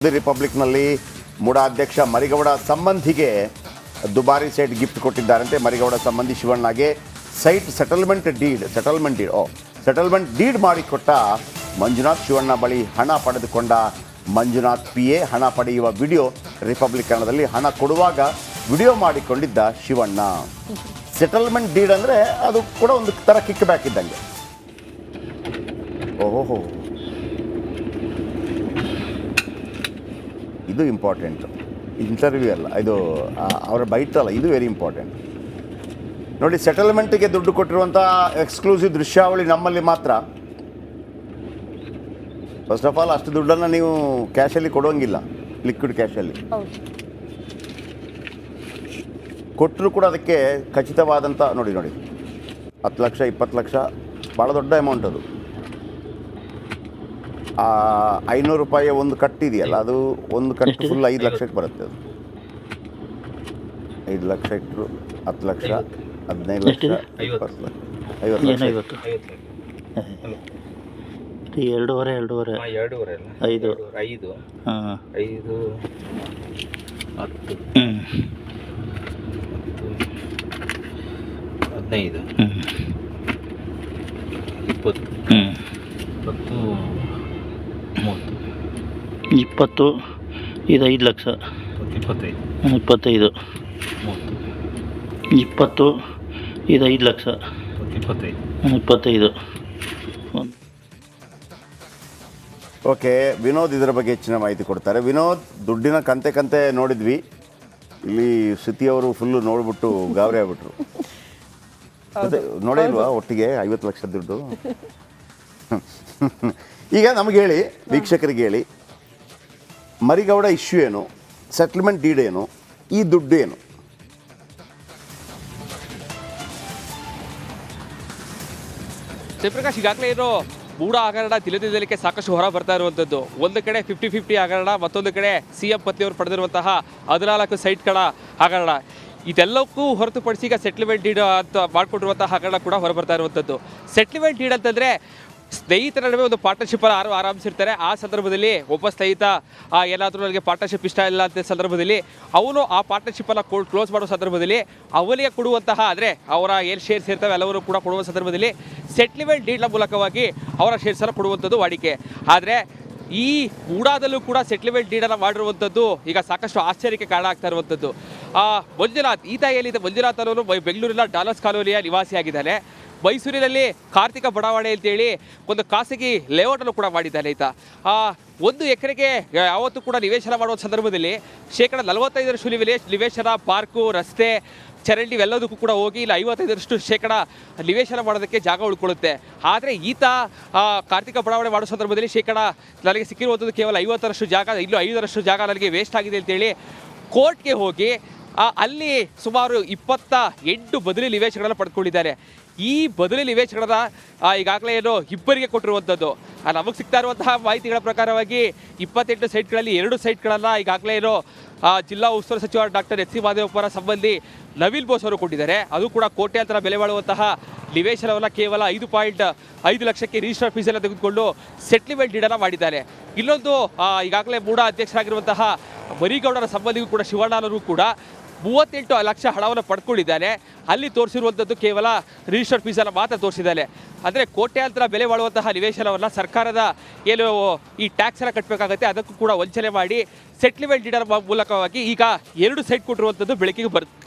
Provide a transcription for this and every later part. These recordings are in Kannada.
ರಿಪಬ್ಲಿಕ್ನಲ್ಲಿ ಮೂಡಾ ಅಧ್ಯಕ್ಷ ಮರಿಗೌಡ ಸಂಬಂಧಿಗೆ ದುಬಾರಿ ಸೈಟ್ ಗಿಫ್ಟ್ ಕೊಟ್ಟಿದ್ದಾರಂತೆ. ಮರಿಗೌಡ ಸಂಬಂಧಿ ಶಿವಣ್ಣಗೆ ಸೆಟಲ್ಮೆಂಟ್ ಡೀಡ್ ಮಾಡಿಕೊಟ್ಟ ಮಂಜುನಾಥ್ ಶಿವಣ್ಣ ಬಳಿ ಹಣ ಪಡೆದುಕೊಂಡ ಮಂಜುನಾಥ್ PA ಹಣ ಪಡೆಯುವ ವಿಡಿಯೋ ರಿಪಬ್ಲಿಕ್ ಕನ್ನಡದಲ್ಲಿ ಹಣ ಕೊಡುವಾಗ ವಿಡಿಯೋ ಮಾಡಿಕೊಂಡಿದ್ದ ಶಿವಣ್ಣ. ಸೆಟಲ್ಮೆಂಟ್ ಡೀಡ್ ಅಂದರೆ ಅದು ಕೂಡ ಒಂದು ಥರ ಕಿಕ್ ಬ್ಯಾಕ್ ಇದ್ದಂಗೆ. ಓಹೋ, ಇದು ಇಂಪಾರ್ಟೆಂಟ್. ಇಂಟರ್ವ್ಯೂ ಅಲ್ಲ ಇದು, ಅವರ ಬೈಟ್ ಅಲ್ಲ, ಇದು ವೆರಿ ಇಂಪಾರ್ಟೆಂಟ್. ನೋಡಿ, ಸೆಟಲ್ಮೆಂಟಿಗೆ ದುಡ್ಡು ಕೊಟ್ಟಿರುವಂಥ ಎಕ್ಸ್ಕ್ಲೂಸಿವ್ ದೃಶ್ಯಾವಳಿ ನಮ್ಮಲ್ಲಿ ಮಾತ್ರ. ಫಸ್ಟ್ ಆಫ್ ಆಲ್ ಅಷ್ಟು ದುಡ್ಡನ್ನು ನೀವು ಕ್ಯಾಶಲ್ಲಿ ಕೊಡೋಂಗಿಲ್ಲ, ಲಿಕ್ವಿಡ್ ಕ್ಯಾಶಲ್ಲಿ ಕೊಟ್ಟರು ಕೂಡ ಅದಕ್ಕೆ ಖಚಿತವಾದಂಥ ನೋಡಿ 10 ಲಕ್ಷ 20 ಲಕ್ಷ ಭಾಳ ದೊಡ್ಡ ಅಮೌಂಟ್ ಅದು. 500 ರೂಪಾಯಿ ಒಂದು ಕಟ್ಟಿದೆಯಲ್ಲ, ಅದು ಒಂದು ಕಟ್ಟು ಫುಲ್ 5 ಲಕ್ಷಕ್ಕೆ ಬರುತ್ತೆ. ಅದು 5 ಲಕ್ಷ ಇಟ್ಟರು 10 ಲಕ್ಷ 15 ಲಕ್ಷ 20 ಲಕ್ಷ 50 ಲಕ್ಷ 2.5 5 5 10 15 20 ಇದು 5 ಲಕ್ಷ 25 20 ಇದು 5 ಲಕ್ಷ 25. ಓಕೆ, ವಿನೋದ್ ಇದರ ಬಗ್ಗೆ ಹೆಚ್ಚಿನ ಮಾಹಿತಿ ಕೊಡ್ತಾರೆ. ವಿನೋದ್, ದುಡ್ಡಿನ ಕಂತೆ ನೋಡಿದ್ವಿ, ಇಲ್ಲಿ ಶ್ರುತಿಯವರು ಫುಲ್ಲು ನೋಡ್ಬಿಟ್ಟು ಗಾಬರಿ ಆಗ್ಬಿಟ್ರು. ನೋಡೇ ಇಲ್ವಾ ಒಟ್ಟಿಗೆ 50 ಲಕ್ಷ ದುಡ್ಡು? ಈಗ ನಮಗೆ ಹೇಳಿ, ವೀಕ್ಷಕರಿಗೆ ಹೇಳಿ, ಮರಿಗೌಡ ಇಶ್ಯೂ ಏನು, ಸೆಟ್ಲ್ಮೆಂಟ್ ಡೀಡ್ ಏನು, ಈ ದುಡ್ಡು ಏನು? ಜಯಪ್ರಕಾಶ್, ಈಗಾಗಲೇ ಏನು ಮೂಡಾ ಹಗರಣ ತಿಳಿದಿದ್ದಲಿಕ್ಕೆ ಸಾಕಷ್ಟು ಹೊರ ಬರ್ತಾ ಇರುವಂಥದ್ದು. ಒಂದು ಕಡೆ 50-50 ಹಗರಣ, ಮತ್ತೊಂದು ಕಡೆ CM ಪತ್ನಿಯವರು ಪಡೆದಿರುವಂತಹ 14 ಸೈಟ್ಗಳ ಹಗರಣ. ಇದೆಲ್ಲಕ್ಕೂ ಹೊರತುಪಡಿಸಿ ಈಗ ಸೆಟ್ಲ್ಮೆಂಟ್ ಡೀಡ್ ಅಂತ ಮಾಡಿಕೊಂಡಿರುವಂತಹ ಹಗರಣ ಕೂಡ ಹೊರಬರ್ತಾ ಇರುವಂಥದ್ದು. ಸೆಟ್ಲ್ಮೆಂಟ್ ಡೀಡ್ ಅಂತಂದರೆ ಸ್ನೇಹಿತರ ನಡುವೆ ಒಂದು ಪಾರ್ಟ್ನರ್ಶಿಪ್ಪಲ್ಲಿ ಆರಂಭಿಸಿರ್ತಾರೆ. ಆ ಸಂದರ್ಭದಲ್ಲಿ ಒಬ್ಬ ಸ್ನೇಹಿತ ಏನಾದರೂ ನನಗೆ ಪಾರ್ಟ್ನರ್ಶಿಪ್ ಇಷ್ಟ ಇಲ್ಲ ಅಂತ ಸಂದರ್ಭದಲ್ಲಿ ಅವನು ಆ ಪಾರ್ಟ್ನರ್ಶಿಪ್ಪನ್ನು ಕ್ಲೋಸ್ ಮಾಡೋ ಸಂದರ್ಭದಲ್ಲಿ ಅವನಿಗೆ ಕೊಡುವಂತಹ, ಅಂದರೆ ಅವರ ಏನು ಶೇರ್ಸ್ ಇರ್ತವೆ ಎಲ್ಲವರು ಕೂಡ ಕೊಡುವ ಸಂದರ್ಭದಲ್ಲಿ ಸೆಟ್ಲ್ಮೆಂಟ್ ಡೀಡ್ನ ಮೂಲಕವಾಗಿ ಅವರ ಶೇರ್ಸನ್ನು ಕೊಡುವಂಥದ್ದು ವಾಡಿಕೆ. ಆದರೆ ಈ ಮೂಡಾದಲ್ಲೂ ಕೂಡ ಸೆಟ್ಲ್ಮೆಂಟ್ ಡೀಡನ್ನು ಮಾಡಿರುವಂಥದ್ದು ಈಗ ಸಾಕಷ್ಟು ಆಶ್ಚರ್ಯಕ್ಕೆ ಕಾರಣ ಆಗ್ತಾ ಇರುವಂಥದ್ದು. ಮಂಜುನಾಥ್, ಈತ ಏನಿದೆ ಮಂಜುನಾಥ್ ಅನ್ನೋನು ಬೆಂಗಳೂರಿನ ಡಾಲರ್ಸ್ ಕಾಲೋನಿಯ ನಿವಾಸಿಯಾಗಿದ್ದಾನೆ. ಮೈಸೂರಿನಲ್ಲಿ ಕಾರ್ತಿಕ ಬಡಾವಣೆ ಅಂತೇಳಿ ಒಂದು ಖಾಸಗಿ ಲೇಔಟನ್ನು ಕೂಡ ಮಾಡಿದ್ದಾನೆ ಈತ. 1 ಎಕರೆಗೆ ಯಾವತ್ತೂ ಕೂಡ ನಿವೇಶನ ಮಾಡುವ ಸಂದರ್ಭದಲ್ಲಿ 45% ನಿವೇಶನ, ಪಾರ್ಕು, ರಸ್ತೆ, ಚರಂಡಿ ಇವೆಲ್ಲದಕ್ಕೂ ಕೂಡ ಹೋಗಿ ಇಲ್ಲಿ 55% ನಿವೇಶನ ಮಾಡೋದಕ್ಕೆ ಜಾಗ ಉಳ್ಕೊಳ್ಳುತ್ತೆ. ಆದರೆ ಈತ ಕಾರ್ತಿಕ ಬಡಾವಣೆ ಮಾಡೋ ಸಂದರ್ಭದಲ್ಲಿ ನನಗೆ ಸಿಕ್ಕಿರುವಂಥದ್ದು ಕೇವಲ 50% ಜಾಗ, ಇಲ್ಲೂ 5% ಜಾಗ ನನಗೆ ವೇಸ್ಟ್ ಆಗಿದೆ ಅಂತೇಳಿ ಕೋರ್ಟ್ಗೆ ಹೋಗಿ ಅಲ್ಲಿ ಸುಮಾರು 28 ಬದಲಿ ನಿವೇಶನಗಳನ್ನು ಪಡೆದುಕೊಂಡಿದ್ದಾರೆ. ಈ ಬದಲಿ ನಿವೇಶನಗಳನ್ನು ಈಗಾಗಲೇ ಏನು ಇಬ್ಬರಿಗೆ ಕೊಟ್ಟಿರುವಂಥದ್ದು. ನಮಗೆ ಸಿಗ್ತಾ ಇರುವಂತಹ ಮಾಹಿತಿಗಳ ಪ್ರಕಾರವಾಗಿ 28 ಸೈಟ್ಗಳಲ್ಲಿ 2 ಸೈಟ್ಗಳನ್ನು ಈಗಾಗಲೇ ಏನು ಜಿಲ್ಲಾ ಉಸ್ತುವಾರಿ ಸಚಿವ ಡಾಕ್ಟರ್ ಎಚ್ ಸಿ ಮಹದೇವಪ್ಪರ ಸಂಬಂಧಿ ನವೀಲ್ ಬೋಸ್ ಅವರು ಕೊಟ್ಟಿದ್ದಾರೆ. ಅದು ಕೂಡ ಕೋಟ್ಯಾಂತರ ಬೆಲೆ ಬಾಳುವಂತಹ ನಿವೇಶನವನ್ನು ಕೇವಲ 5.5 ಲಕ್ಷಕ್ಕೆ ರಿಜಿಸ್ಟರ್ ಫೀಸನ್ನು ತೆಗೆದುಕೊಂಡು ಸೆಟ್ಲ್ಮೆಂಟ್ ಡೀಡನ್ನು ಮಾಡಿದ್ದಾರೆ. ಇಲ್ಲೊಂದು ಈಗಾಗಲೇ ಮೂಡಾ ಅಧ್ಯಕ್ಷರಾಗಿರುವಂತಹ ಮರಿಗೌಡರ ಸಂಬಂಧಿಗೂ ಕೂಡ ಶಿವಣ್ಣನವರು ಕೂಡ 38 ಲಕ್ಷ ಹಣವನ್ನು ಪಡ್ಕೊಂಡಿದ್ದಾನೆ. ಅಲ್ಲಿ ತೋರಿಸಿರುವಂಥದ್ದು ಕೇವಲ ರಿಜಿಸ್ಟರ್ ಫೀಸನ್ನು ಮಾತ್ರ ತೋರಿಸಿದ್ದಾನೆ. ಅಂದರೆ ಕೋಟ್ಯಾಂತರ ಬೆಲೆ ಬಾಳುವಂತಹ ನಿವೇಶನವನ್ನು ಸರ್ಕಾರದ ಏನು ಈ ಟ್ಯಾಕ್ಸನ್ನು ಕಟ್ಟಬೇಕಾಗತ್ತೆ, ಅದಕ್ಕೂ ಕೂಡ ವಂಚನೆ ಮಾಡಿ ಸೆಟ್ಲ್ಮೆಂಟ್ ಡೀಡರ್ ಮೂಲಕವಾಗಿ ಈಗ 2 ಸೈಟ್ ಕೊಟ್ಟಿರುವಂಥದ್ದು ಬೆಳಕಿಗೆ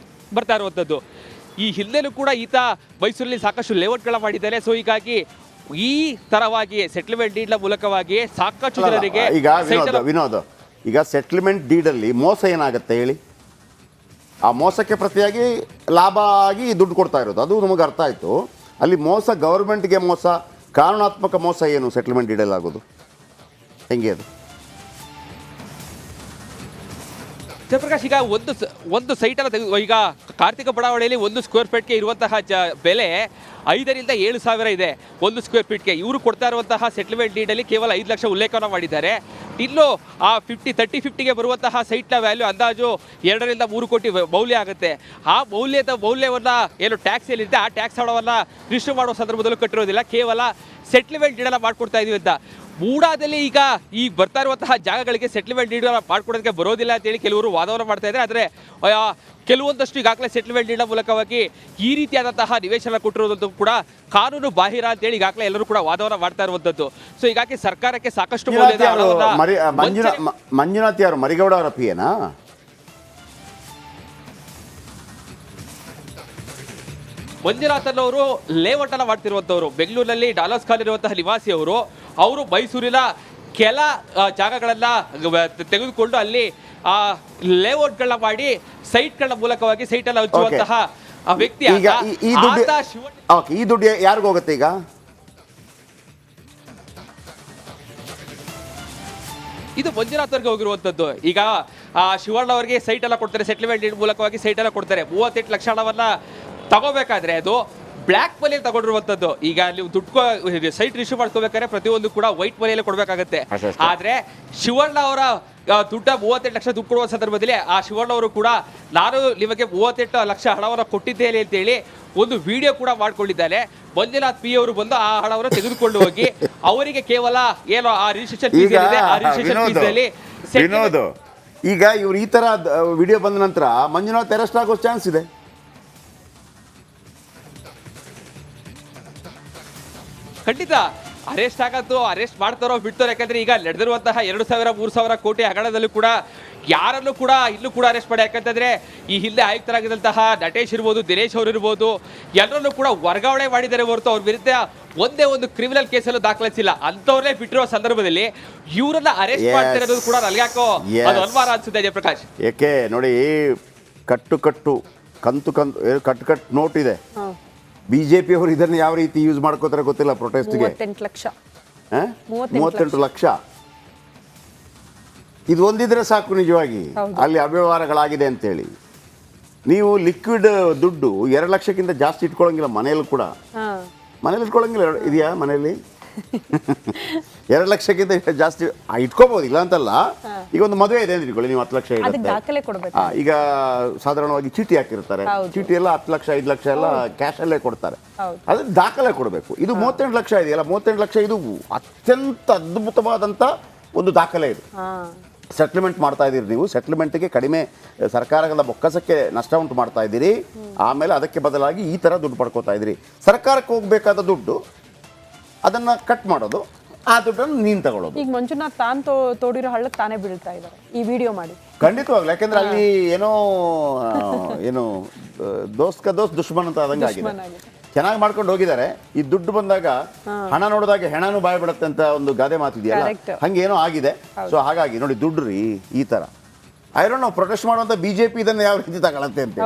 ಬರ್ತಾ ಇರುವಂಥದ್ದು. ಈ ಹಿಂದೆನೂ ಕೂಡ ಈತ ಮೈಸೂರಲ್ಲಿ ಸಾಕಷ್ಟು ಲೇಔಟ್ಗಳ ಮಾಡಿದ್ದಾರೆ. ಸೊ ಹೀಗಾಗಿ ಈ ಥರವಾಗಿ ಸೆಟ್ಲ್ಮೆಂಟ್ ಡೀಡ್ನ ಮೂಲಕವಾಗಿ ಸಾಕಷ್ಟು ಜನರಿಗೆ ವಿನೋದ್, ಈಗ ಸೆಟ್ಲ್ಮೆಂಟ್ ಡೀಡಲ್ಲಿ ಮೋಸ ಏನಾಗುತ್ತೆ ಹೇಳಿ? ಆ ಮೋಸಕ್ಕೆ ಪ್ರತಿಯಾಗಿ ಲಾಭ ಆಗಿ ದುಡ್ಡು ಕೊಡ್ತಾ ಇರೋದು, ಅದು ನಮಗೆ ಅರ್ಥ ಆಯಿತು. ಅಲ್ಲಿ ಮೋಸ, ಗೌರ್ಮೆಂಟ್ಗೆ ಮೋಸ, ಕಾನೂನಾತ್ಮಕ ಮೋಸ ಏನು ಸೆಟ್ಲ್ಮೆಂಟ್ ಡೀಡಲ್ಲಿ ಆಗೋದು? ಹೆಂಗೆ ಅದು? ಜಯಪ್ರಕಾಶ್, ಈಗ ಒಂದು ಸೈಟನ್ನು ತೆಗೆದು, ಈಗ ಕಾರ್ತಿಕ ಬಡಾವಣೆಯಲ್ಲಿ 1 ಸ್ಕ್ವೇರ್ ಫೀಟ್ಗೆ ಇರುವಂತಹ ಬೆಲೆ 5 ರಿಂದ 7 ಸಾವಿರ ಇದೆ 1 ಸ್ಕ್ವೇರ್ ಫೀಟ್ಗೆ. ಇವರು ಕೊಡ್ತಾ ಇರುವಂತಹ ಸೆಟ್ಲ್ಮೆಂಟ್ ಡೀಡಲ್ಲಿ ಕೇವಲ 5 ಲಕ್ಷ ಉಲ್ಲೇಖವನ್ನು ಮಾಡಿದ್ದಾರೆ. ಇನ್ನು ಆ 30-50ಗೆ ಬರುವಂತಹ ಸೈಟ್ನ ವ್ಯಾಲ್ಯೂ ಅಂದಾಜು 2 ರಿಂದ 3 ಕೋಟಿ ಮೌಲ್ಯ ಆಗುತ್ತೆ. ಆ ಮೌಲ್ಯವನ್ನು ಏನು ಟ್ಯಾಕ್ಸ್ ಏನಿದೆ ಆ ಟ್ಯಾಕ್ಸ್ ಹಣವನ್ನು ರಿಜಿಸ್ಟರ್ ಮಾಡುವ ಸಂದರ್ಭದಲ್ಲೂ ಕಟ್ಟಿರೋದಿಲ್ಲ, ಕೇವಲ ಸೆಟ್ಲ್ಮೆಂಟ್ ಡೀಡನ್ನು ಮಾಡಿಕೊಡ್ತಾ ಇದೀವಿ ಅಂತ. ಬೂಡಾದಲ್ಲಿ ಈಗ ಈ ಬರ್ತಾ ಇರುವಂತಹ ಜಾಗಗಳಿಗೆ ಸೆಟ್ಲ್ಮೆಂಟ್ ಡೀಡ್ ಮಾಡ್ಕೊಡೋದಕ್ಕೆ ಬರೋದಿಲ್ಲ ಅಂತೇಳಿ ಕೆಲವರು ವಾದವನ್ನು ಮಾಡ್ತಾ ಇದ್ದಾರೆ. ಆದರೆ ಕೆಲವೊಂದಷ್ಟು ಈಗಾಗಲೇ ಸೆಟ್ಲ್ಮೆಂಟ್ ಡೀಡ್ ಮೂಲಕವಾಗಿ ಈ ರೀತಿಯಾದಂತಹ ನಿವೇಶನ ಕೊಟ್ಟಿರೋದಂತೂ ಕೂಡ ಕಾನೂನು ಬಾಹಿರ ಅಂತೇಳಿ ಈಗಾಗಲೇ ಎಲ್ಲರೂ ಕೂಡ ವಾದವನ್ನು ಮಾಡ್ತಾ ಇರುವಂಥದ್ದು. ಸೊ ಹೀಗಾಗಿ ಸರ್ಕಾರಕ್ಕೆ ಸಾಕಷ್ಟು ಮೌಲ್ಯದ ಹಣವನ್ನ ಮಂಜುನಾಥ್ ಯಾರು ಮರಿಗೌಡ ಅವರ ಪಿಯನಾ? ಮಂಜುನಾಥನ್ ಅವರು ಲೇಔಟ್ ಅನ್ನ ಮಾಡ್ತಿರುವಂತವರು, ಬೆಂಗಳೂರಿನಲ್ಲಿ ಡಾಲರ್ಸ್ ಕಾಲ್ ಇರುವಂತಹ ನಿವಾಸಿ ಅವರು ಮೈಸೂರಿನ ಕೆಲ ಜಾಗಗಳನ್ನ ತೆಗೆದುಕೊಂಡು ಅಲ್ಲಿ ಲೇಔಟ್ಗಳನ್ನ ಮಾಡಿ ಸೈಟ್ಗಳ ಮೂಲಕವಾಗಿ ಸೈಟ್ ಅನ್ನ ಹಂಚುವಂತಹ ವ್ಯಕ್ತಿ. ಈ ದುಡ್ಡು ಯಾರಿಗೂ ಹೋಗುತ್ತೆ ಈಗ? ಇದು ಮಂಜುನಾಥ್ ಅವ್ರಿಗೆ ಹೋಗಿರುವಂತದ್ದು. ಈಗ ಶಿವಣ್ಣ ಅವರಿಗೆ ಸೈಟ್ ಎಲ್ಲ ಕೊಡ್ತಾರೆ, ಸೆಟ್ಲ್ಮೆಂಟ್ ಡೀಡ್ ಮೂಲಕವಾಗಿ ಸೈಟ್ ಎಲ್ಲ ಕೊಡ್ತಾರೆ. 38 ಲಕ್ಷ ಹಣವನ್ನ ತಗೋಬೇಕಾದ್ರೆ ಅದು ಬ್ಲ್ಯಾಕ್ ಮನಿ ತಗೊಂಡಿರುವಂತದ್ದು. ಈಗ ನೀವು ದುಡ್ಡು ಸೈಟ್ ರಿಶ್ಯೂ ಮಾಡ್ಕೋಬೇಕಾದ್ರೆ ಪ್ರತಿಯೊಂದು ಕೂಡ ವೈಟ್ ಮನಿಯಲ್ಲೇ ಕೊಡಬೇಕಾಗತ್ತೆ. ಆದ್ರೆ ಶಿವಣ್ಣ ಅವರ ದುಡ್ಡ 38 ಲಕ್ಷ ದುಡ್ಡು ಕೊಡುವ ಸಂದರ್ಭದಲ್ಲಿ ಆ ಶಿವಣ್ಣ ಅವರು ಕೂಡ ನಾನು ನಿಮಗೆ 38 ಲಕ್ಷ ಹಣವನ್ನು ಕೊಟ್ಟಿದ್ದೇನೆ ಅಂತೇಳಿ ಒಂದು ವಿಡಿಯೋ ಕೂಡ ಮಾಡ್ಕೊಂಡಿದ್ದಾರೆ. ಮಂಜುನಾಥ್ ಪಿ ಅವರು ಬಂದು ಆ ಹಣವನ್ನು ತೆಗೆದುಕೊಂಡು ಹೋಗಿ ಅವರಿಗೆ ಕೇವಲ ಏನೋ ಆ ರಿಜಿಸ್ಟ್ರೇಷನ್ ಫೀಸ್ ಏನಿದೆ ಆ ರಿಜಿಸ್ಟ್ರೇಷನ್ ಫೀಸ್ ಅಲ್ಲಿ ಈಗ ಇವ್ರು ಈ ತರ ವಿಡಿಯೋ ಬಂದ ನಂತರ ಮಂಜುನಾಥ್ ಅರೆಸ್ಟ್ ಆಗೋ ಚಾನ್ಸ್ ಇದೆ. ಖಂಡಿತ ಅರೆಸ್ಟ್ ಆಗತ್ತೋ, ಅರೆಸ್ಟ್ ಮಾಡ್ತಾರೋ ಬಿಡ್ತಾರೋ. ಯಾಕಂದ್ರೆ ಈಗ ನಡೆದಿರುವಂತಹ 2,000-3,000 ಕೋಟಿ ಹಗರಣದಲ್ಲೂ ಕೂಡ ಯಾರಲ್ಲೂ ಕೂಡ ಇಲ್ಲೂ ಕೂಡ ಅರೆಸ್ಟ್ ಮಾಡಿ. ಯಾಕಂತಂದ್ರೆ ಈ ಹಿಂದೆ ಆಯುಕ್ತರಾಗಿದ್ದಂತಹ ನಟೇಶ್ ಇರ್ಬೋದು, ದಿನೇಶ್ ಅವರು ಇರ್ಬೋದು, ಎಲ್ಲರನ್ನೂ ಕೂಡ ವರ್ಗಾವಣೆ ಮಾಡಿದ್ದಾರೆ ಹೊರತು ಅವ್ರ ವಿರುದ್ಧ ಒಂದೇ ಒಂದು ಕ್ರಿಮಿನಲ್ ಕೇಸಲ್ಲೂ ದಾಖಲಿಸಿಲ್ಲ. ಅಂತವ್ರನ್ನೇ ಬಿಟ್ಟಿರೋ ಸಂದರ್ಭದಲ್ಲಿ ಇವರನ್ನ ಅರೆಸ್ಟ್ ಮಾಡ್ತಿರೋದು ಕೂಡ ನಲ್ಗಾಕೋ ಅದು ಅನ್ವಾರ ಅನ್ಸುತ್ತೆ ಜಯಪ್ರಕಾಶ್. ಏಕೆ ನೋಡಿ, ಕಟ್ಟು ಕಂತು ನೋಟ್ ಇದೆ. ಬಿಜೆಪಿ ಅವರು ಇದನ್ನು ಯಾವ ರೀತಿ ಯೂಸ್ ಮಾಡ್ಕೋತಾರೆ ಗೊತ್ತಿಲ್ಲ ಪ್ರೊಟೆಸ್ಟ್ಗೆ. 38 ಲಕ್ಷ ಇದು ಒಂದಿದ್ರೆ ಸಾಕು ನಿಜವಾಗಿ ಅಲ್ಲಿ ಅವ್ಯವಹಾರಗಳಾಗಿದೆ ಅಂತೇಳಿ. ನೀವು ಲಿಕ್ವಿಡ್ ದುಡ್ಡು 2 ಲಕ್ಷಕ್ಕಿಂತ ಜಾಸ್ತಿ ಇಟ್ಕೊಳ್ಳಂಗಿಲ್ಲ ಮನೆಯಲ್ಲೂ ಕೂಡ. ಮನೇಲಿ ಇಟ್ಕೊಳ್ಳಂಗಿಲ್ಲ ಇದೆಯಾ ಮನೆಯಲ್ಲಿ? 2 ಲಕ್ಷಕ್ಕಿಂತ ಜಾಸ್ತಿ ಇಟ್ಕೋಬಹುದು, ಇಲ್ಲ ಅಂತಲ್ಲ. ಈಗ ಒಂದು ಮದುವೆ ಇದೆ ಅಂತ ಇಟ್ಕೊಳ್ಳಿ, ನೀವು 10 ಲಕ್ಷ ಇರುತ್ತೆ. ಈಗ ಸಾಧಾರಣವಾಗಿ ಚೀಟಿ ಹಾಕಿರ್ತಾರೆ, ಚೀಟಿ ಎಲ್ಲ 10 ಲಕ್ಷ 5 ಲಕ್ಷ ಎಲ್ಲ ಕ್ಯಾಶ್ ಅಲ್ಲೇ ಕೊಡ್ತಾರೆ. ಅದ್ರ ದಾಖಲೆ ಕೊಡಬೇಕು. ಇದು 38 ಲಕ್ಷ ಇದೆಯಲ್ಲ, 38 ಲಕ್ಷ ಇದು ಅತ್ಯಂತ ಅದ್ಭುತವಾದಂತ ಒಂದು ದಾಖಲೆ. ಇದು ಸೆಟ್ಲ್ಮೆಂಟ್ ಮಾಡ್ತಾ ಇದ್ದೀರಿ ನೀವು. ಸೆಟ್ಲ್ಮೆಂಟ್ಗೆ ಕಡಿಮೆ ಸರ್ಕಾರದ ಬೊಕ್ಕಸಕ್ಕೆ ನಷ್ಟ ಉಂಟು ಮಾಡ್ತಾ ಇದ್ದೀರಿ. ಆಮೇಲೆ ಅದಕ್ಕೆ ಬದಲಾಗಿ ಈ ತರ ದುಡ್ಡು ಪಡ್ಕೋತಾ ಇದ್ದೀರಿ. ಸರ್ಕಾರಕ್ಕೆ ಹೋಗ್ಬೇಕಾದ ದುಡ್ಡು ಅದನ್ನ ಕಟ್ ಮಾಡೋದು, ಆ ದುಡ್ಡನ್ನು ನೀನು ತಗೊಳ್ಳೋದು. ಈಗ ಮಂಜುನಾಥ್ ತೋಡಿರೋ ಹಳ್ಳಕ್ಕೆ ತಾನೇ ಬೀಳ್ತಾ ಇದ್ದಾರೆ ಈ ವಿಡಿಯೋ ಮಾಡಿ. ಖಂಡಿತವಾಗ್ಲು, ಯಾಕೆಂದ್ರೆ ಅಲ್ಲಿ ಏನು ದೋಸ್ತ್ ಕಾ ದೋಸ್ತ್ ದುಶ್ಮನ್ ಅಂತ ಆದಂಗೆ ಆಗಿದೆ. ಚೆನ್ನಾಗಿ ಮಾಡ್ಕೊಂಡು ಹೋಗಿದ್ದಾರೆ. ಈ ದುಡ್ಡು ಬಂದಾಗ ಹಣ ನೋಡಿದಾಗ ಹೆಣನೂ ಬಾಯ್ ಬಿಡುತ್ತೆ ಅಂತ ಒಂದು ಗಾದೆ ಮಾತಿದೆಯಲ್ಲ, ಹಂಗೇನೋ ಆಗಿದೆ. ಸೊ ಹಾಗಾಗಿ ನೋಡಿ ದುಡ್ಡು ರೀ ಈ ತರ. ಐ ಡೋಂಟ್ ನೋ ಪ್ರೊಟೆಸ್ಟ್ ಮಾಡುವಂತ ಬಿಜೆಪಿ ಇದನ್ನ ಯಾವ ರೀತಿ ತಗೊಳತ್ತೆ ಅಂತ.